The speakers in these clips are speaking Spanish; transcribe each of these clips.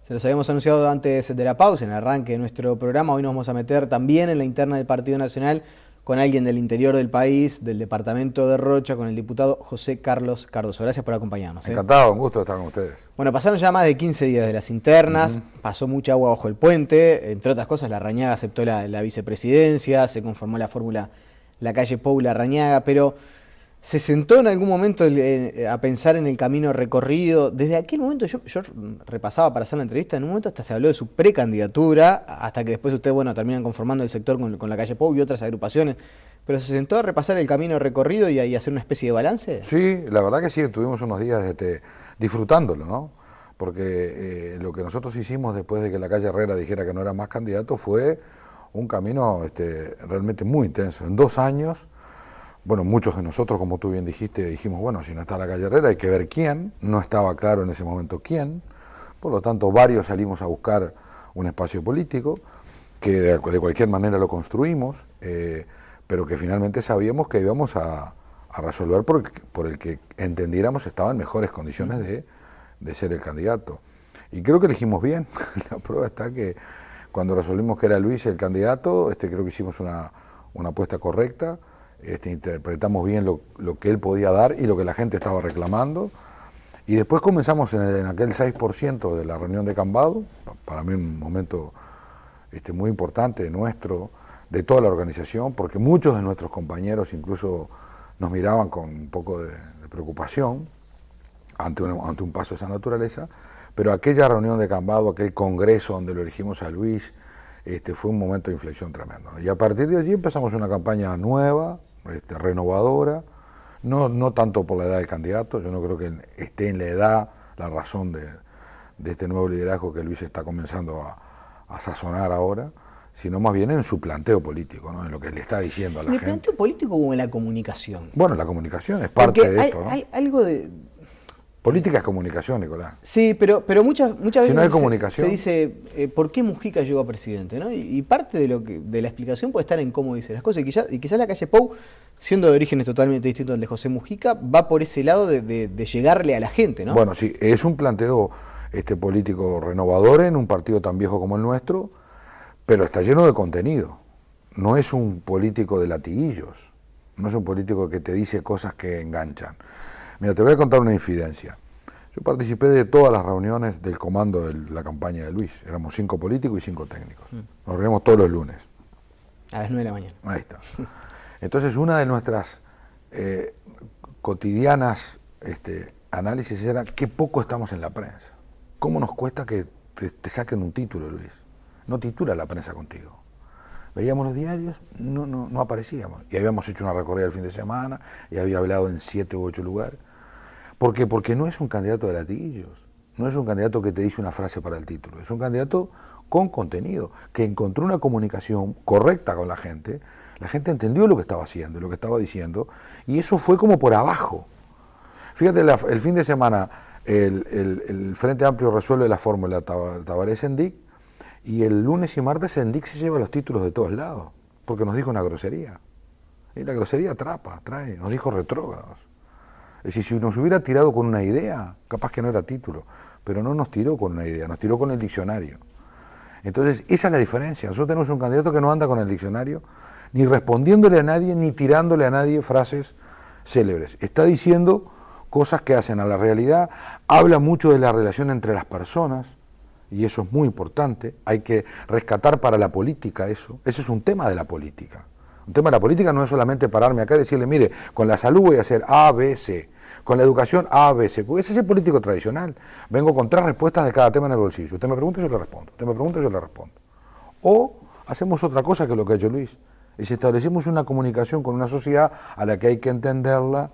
Se los habíamos anunciado antes de la pausa, en el arranque de nuestro programa. Hoy nos vamos a meter también en la interna del Partido Nacional con alguien del interior del país, del departamento de Rocha, con el diputado José Carlos Cardoso. Gracias por acompañarnos. Encantado, un gusto estar con ustedes. Bueno, pasaron ya más de 15 días de las internas, pasó mucha agua bajo el puente, entre otras cosas Larrañaga aceptó la vicepresidencia, se conformó la fórmula La Calle Pou Larrañaga, pero ¿se sentó en algún momento a pensar en el camino recorrido? Desde aquel momento yo repasaba para hacer la entrevista, en un momento hasta se habló de su precandidatura, hasta que después ustedes, terminan conformando el sector con La Calle Pou y otras agrupaciones. ¿Pero se sentó a repasar el camino recorrido y hacer una especie de balance? Sí, la verdad que sí, estuvimos unos días disfrutándolo, ¿no? Porque lo que nosotros hicimos después de que La Calle Herrera dijera que no era más candidato fue un camino realmente muy intenso. En 2 años, muchos de nosotros, como tú bien dijiste, dijimos, si no está La Calle Herrera hay que ver quién, no estaba claro en ese momento quién, por lo tanto varios salimos a buscar un espacio político, que de cualquier manera lo construimos, pero que finalmente sabíamos que íbamos a resolver por el que entendiéramos estaba en mejores condiciones de ser el candidato. Y creo que elegimos bien. La prueba está que cuando resolvimos que era Luis el candidato, creo que hicimos una apuesta correcta, interpretamos bien lo que él podía dar y lo que la gente estaba reclamando. Y después comenzamos en aquel 6% de la reunión de Cambado, para mí un momento muy importante nuestro, de toda la organización, porque muchos de nuestros compañeros incluso nos miraban con un poco de preocupación ante un paso de esa naturaleza, pero aquella reunión de Cambado, aquel congreso donde lo elegimos a Luis, fue un momento de inflexión tremendo, ¿no? Y a partir de allí empezamos una campaña nueva, renovadora, no tanto por la edad del candidato, yo no creo que esté en la edad la razón de este nuevo liderazgo que Luis está comenzando a sazonar ahora, sino más bien en su planteo político, ¿no? En lo que le está diciendo a la gente. ¿En el planteo político o en la comunicación? Bueno, la comunicación es parte de esto, ¿no? Hay algo de... Política es comunicación, Nicolás. Sí, pero muchas veces si no hay comunicación, se dice ¿por qué Mujica llegó a presidente? ¿No? Y parte de la explicación puede estar en cómo dice las cosas. Y quizás La Calle Pou, siendo de orígenes totalmente distintos al de José Mujica, va por ese lado de llegarle a la gente, ¿no? Bueno, sí, es un planteo político renovador en un partido tan viejo como el nuestro, pero está lleno de contenido. No es un político de latiguillos, no es un político que te dice cosas que enganchan. Mira, te voy a contar una infidencia. Yo participé de todas las reuniones del comando de la campaña de Luis. Éramos 5 políticos y 5 técnicos. Nos reunimos todos los lunes. A las 9 de la mañana. Ahí está. Entonces, una de nuestras cotidianas análisis era qué poco estamos en la prensa. ¿Cómo nos cuesta que te saquen un título, Luis? No titula la prensa contigo. Veíamos los diarios, no aparecíamos. Y habíamos hecho una recorrida el fin de semana, y había hablado en 7 u 8 lugares. ¿Por qué? Porque no es un candidato de latiguillos, no es un candidato que te dice una frase para el título, es un candidato con contenido, que encontró una comunicación correcta con la gente entendió lo que estaba haciendo, lo que estaba diciendo, y eso fue como por abajo. Fíjate, el fin de semana el Frente Amplio resuelve la fórmula Tabaré-Sendic, y el lunes y martes Sendic se lleva los títulos de todos lados, porque nos dijo una grosería. Y la grosería atrapa, trae, nos dijo retrógrados. Es decir, si nos hubiera tirado con una idea, capaz que no era título, pero no nos tiró con una idea, nos tiró con el diccionario. Entonces, esa es la diferencia. Nosotros tenemos un candidato que no anda con el diccionario, ni respondiéndole a nadie, ni tirándole a nadie frases célebres. Está diciendo cosas que hacen a la realidad, habla mucho de la relación entre las personas, y eso es muy importante, hay que rescatar para la política eso es un tema de la política. Un tema de la política no es solamente pararme acá y decirle, mire, con la salud voy a hacer A, B, C, con la educación A, B, C, porque ese es el político tradicional. Vengo con 3 respuestas de cada tema en el bolsillo. Usted me pregunta, yo le respondo. Usted me pregunta, yo le respondo. O hacemos otra cosa que lo que ha hecho Luis, y si establecemos una comunicación con una sociedad a la que hay que entenderla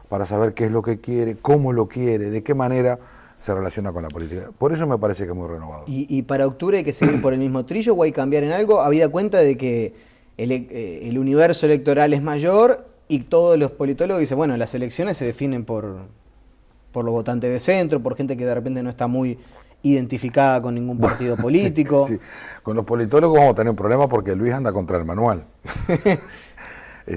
para saber qué es lo que quiere, cómo lo quiere, de qué manera se relaciona con la política. Por eso me parece que es muy renovado. ¿Y para octubre hay que seguir por el mismo trillo o hay que cambiar en algo? Habida cuenta de que el universo electoral es mayor y todos los politólogos dicen, bueno, las elecciones se definen por los votantes de centro, por gente que de repente no está muy identificada con ningún partido político. Sí. Con los politólogos vamos a tener un problema porque Luis anda contra el manual.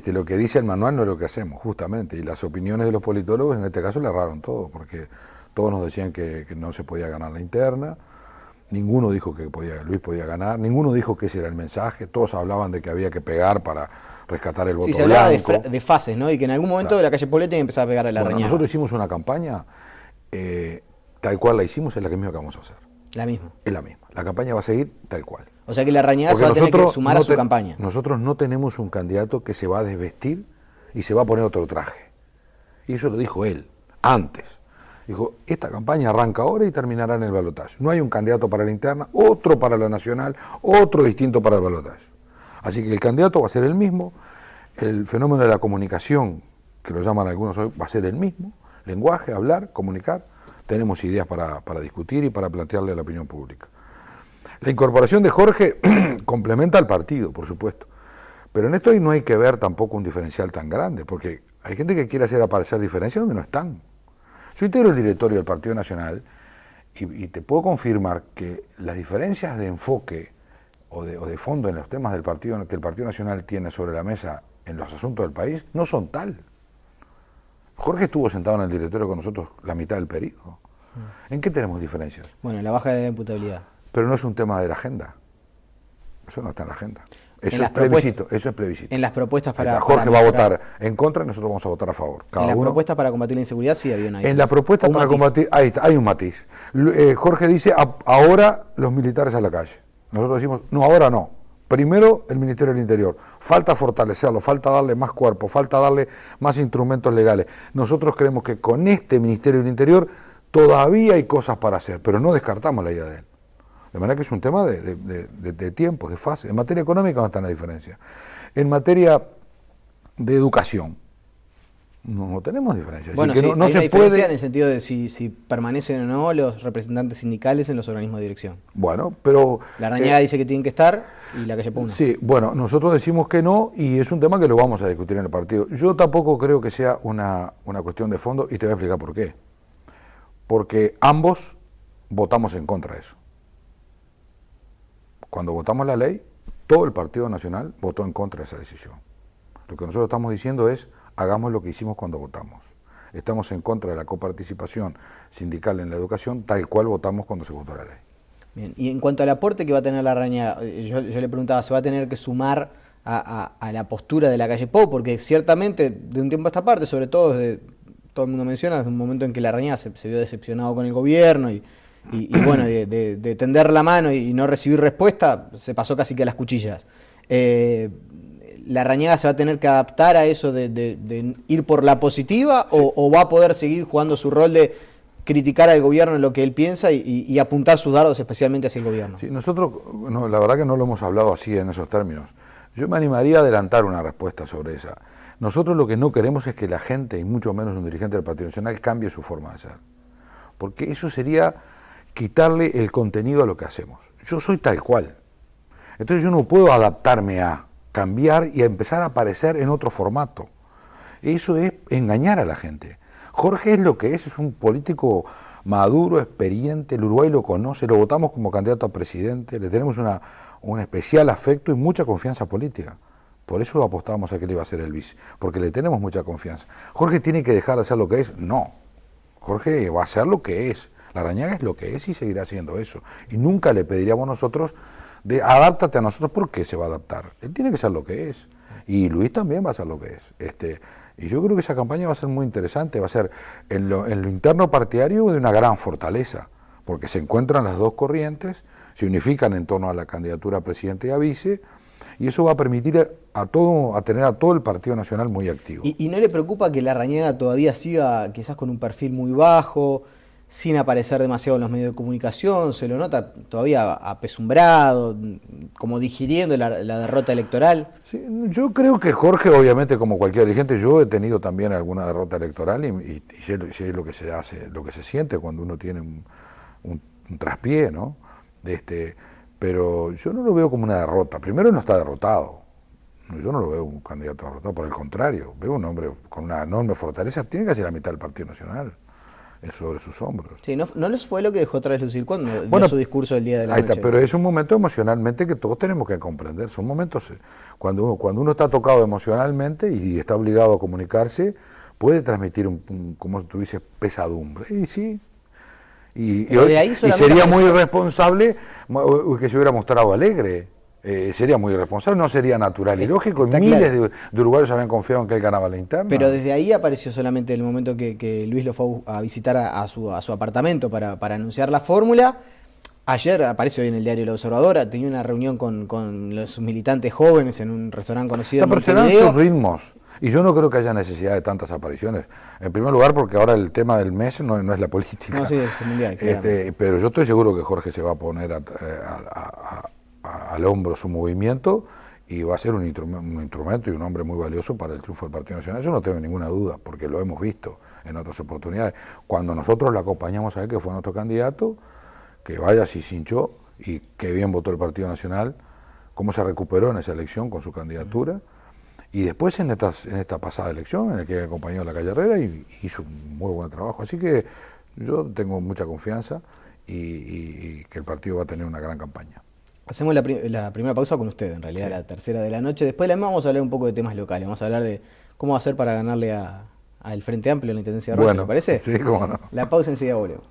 Lo que dice el manual no es lo que hacemos, justamente, y las opiniones de los politólogos en este caso le erraron todo, porque todos nos decían que no se podía ganar la interna, ninguno dijo que Luis podía ganar, ninguno dijo que ese era el mensaje, todos hablaban de que había que pegar para rescatar el voto Sí, se hablaba blanco. de fases, ¿no? Y que en algún momento de la calle Poblete empezaba a pegar a la Larrañaga. Nosotros hicimos una campaña, tal cual la hicimos, es la misma que vamos a hacer. La misma. Es la misma. La campaña va a seguir tal cual. O sea que la Larrañaga se va a tener que sumar a su campaña. Nosotros no tenemos un candidato que se va a desvestir y se va a poner otro traje. Y eso lo dijo él, antes. Dijo, esta campaña arranca ahora y terminará en el balotaje. No hay un candidato para la interna, otro para la nacional, otro distinto para el balotaje. Así que el candidato va a ser el mismo, el fenómeno de la comunicación, que lo llaman algunos hoy, va a ser el mismo, lenguaje, hablar, comunicar. Tenemos ideas para discutir y para plantearle a la opinión pública. La incorporación de Jorge complementa al partido, por supuesto. Pero en esto no hay que ver tampoco un diferencial tan grande, porque hay gente que quiere hacer aparecer diferencias donde no están. Yo integro el directorio del Partido Nacional y te puedo confirmar que las diferencias de enfoque o de fondo en los temas del partido que el Partido Nacional tiene sobre la mesa en los asuntos del país no son tal. Jorge estuvo sentado en el directorio con nosotros la mitad del periodo. ¿En qué tenemos diferencias? Bueno, la baja de imputabilidad. Pero no es un tema de la agenda. Eso no está en la agenda. Eso es plebiscito. En las propuestas para... Jorge va a votar en contra y nosotros vamos a votar a favor. En las propuestas para combatir la inseguridad sí había una diferencia. En la propuesta para combatir... Ahí está, hay un matiz. Jorge dice, ahora los militares a la calle. Nosotros decimos, no, ahora no. Primero el Ministerio del Interior. Falta fortalecerlo, falta darle más cuerpo, falta darle más instrumentos legales. Nosotros creemos que con este Ministerio del Interior todavía hay cosas para hacer, pero no descartamos la idea de él. De manera que es un tema de tiempos, de fase. En materia económica no está la diferencia. En materia de educación, no tenemos diferencia. Bueno, sí, hay no una se diferencia puede... en el sentido de si permanecen o no los representantes sindicales en los organismos de dirección. Bueno, pero... La Larrañaga dice que tienen que estar y la calle Puna. Sí, bueno, nosotros decimos que no y es un tema que lo vamos a discutir en el partido. Yo tampoco creo que sea una cuestión de fondo y te voy a explicar por qué. Porque ambos votamos en contra de eso. Cuando votamos la ley, todo el Partido Nacional votó en contra de esa decisión. Lo que nosotros estamos diciendo es, hagamos lo que hicimos cuando votamos. Estamos en contra de la coparticipación sindical en la educación, tal cual votamos cuando se votó la ley. Bien, y en cuanto al aporte que va a tener la Larrañaga, yo le preguntaba, ¿se va a tener que sumar a la postura de la calle Pou? Porque ciertamente, de un tiempo a esta parte, sobre todo todo el mundo menciona, desde un momento en que la Larrañaga se vio decepcionado con el gobierno y bueno, de tender la mano y no recibir respuesta, se pasó casi que a las cuchillas. ¿La Larrañaga se va a tener que adaptar a eso de ir por la positiva sí, o va a poder seguir jugando su rol de criticar al gobierno en lo que él piensa y apuntar sus dardos especialmente hacia el gobierno? Sí, nosotros, la verdad que no lo hemos hablado así en esos términos. Yo me animaría a adelantar una respuesta sobre esa. Nosotros lo que no queremos es que la gente, y mucho menos un dirigente del Partido Nacional, cambie su forma de ser. Porque eso sería quitarle el contenido a lo que hacemos. Yo soy tal cual. Entonces yo no puedo adaptarme a cambiar y a empezar a aparecer en otro formato. Eso es engañar a la gente. Jorge es lo que es un político maduro, experiente, el Uruguay lo conoce, lo votamos como candidato a presidente, le tenemos un especial afecto y mucha confianza política. Por eso apostábamos a que él iba a ser el vice, porque le tenemos mucha confianza. ¿Jorge tiene que dejar de ser lo que es? No. Jorge va a ser lo que es. La Larrañaga es lo que es y seguirá siendo eso. Y nunca le pediríamos nosotros de adáptate a nosotros. ¿Por qué se va a adaptar? Él tiene que ser lo que es. Y Luis también va a ser lo que es. Y yo creo que esa campaña va a ser muy interesante. Va a ser en lo interno partidario de una gran fortaleza. Porque se encuentran las dos corrientes, se unifican en torno a la candidatura a presidente y a vice. Y eso va a permitir a tener a todo el Partido Nacional muy activo. ¿Y no le preocupa que la Larrañaga todavía siga quizás con un perfil muy bajo, sin aparecer demasiado en los medios de comunicación? Se lo nota todavía apesumbrado, como digiriendo la derrota electoral. Sí, yo creo que Jorge, obviamente, como cualquier dirigente, yo he tenido también alguna derrota electoral y sé lo que se hace, lo que se siente cuando uno tiene un traspié, ¿no? Pero yo no lo veo como una derrota. Primero, no está derrotado. Yo no lo veo un candidato derrotado, por el contrario. Veo un hombre con una enorme fortaleza. Tiene casi la mitad del Partido Nacional sobre sus hombros. Sí, no les fue lo que dejó traslucir cuando dio su discurso del día de la noche. Pero es un momento emocionalmente que todos tenemos que comprender. Son momentos, cuando uno está tocado emocionalmente y está obligado a comunicarse, puede transmitir como tú dices, pesadumbre. Y sí. Y sería muy irresponsable que se hubiera mostrado alegre. Sería muy irresponsable, no sería natural y lógico. Miles de uruguayos habían confiado en que él ganaba la interna. Pero desde ahí apareció solamente el momento que Luis lo fue a visitar a su apartamento para anunciar la fórmula. Ayer apareció en el diario La Observadora, tenía una reunión con los militantes jóvenes en un restaurante conocido en Montevideo. Pero sus ritmos. Y yo no creo que haya necesidad de tantas apariciones. En primer lugar, porque ahora el tema del mes no es la política. No, sí, es el mundial. Pero yo estoy seguro que Jorge se va a poner al hombro su movimiento y va a ser un instrumento y un hombre muy valioso para el triunfo del Partido Nacional. Yo no tengo ninguna duda, porque lo hemos visto en otras oportunidades. Cuando nosotros lo acompañamos a él, que fue nuestro candidato, que vaya si se hinchó y que bien votó el Partido Nacional, cómo se recuperó en esa elección con su candidatura. Y después en esta pasada elección, en la que acompañó a la Calle Herrera y hizo un muy buen trabajo. Así que yo tengo mucha confianza y que el partido va a tener una gran campaña. Hacemos la primera pausa con usted, en realidad, sí. La tercera de la noche. Después de la misma vamos a hablar un poco de temas locales. Vamos a hablar de cómo va a ser para ganarle al Frente Amplio en la Intendencia de Rocha, ¿le parece? Sí, cómo no. La pausa enseguida volvemos.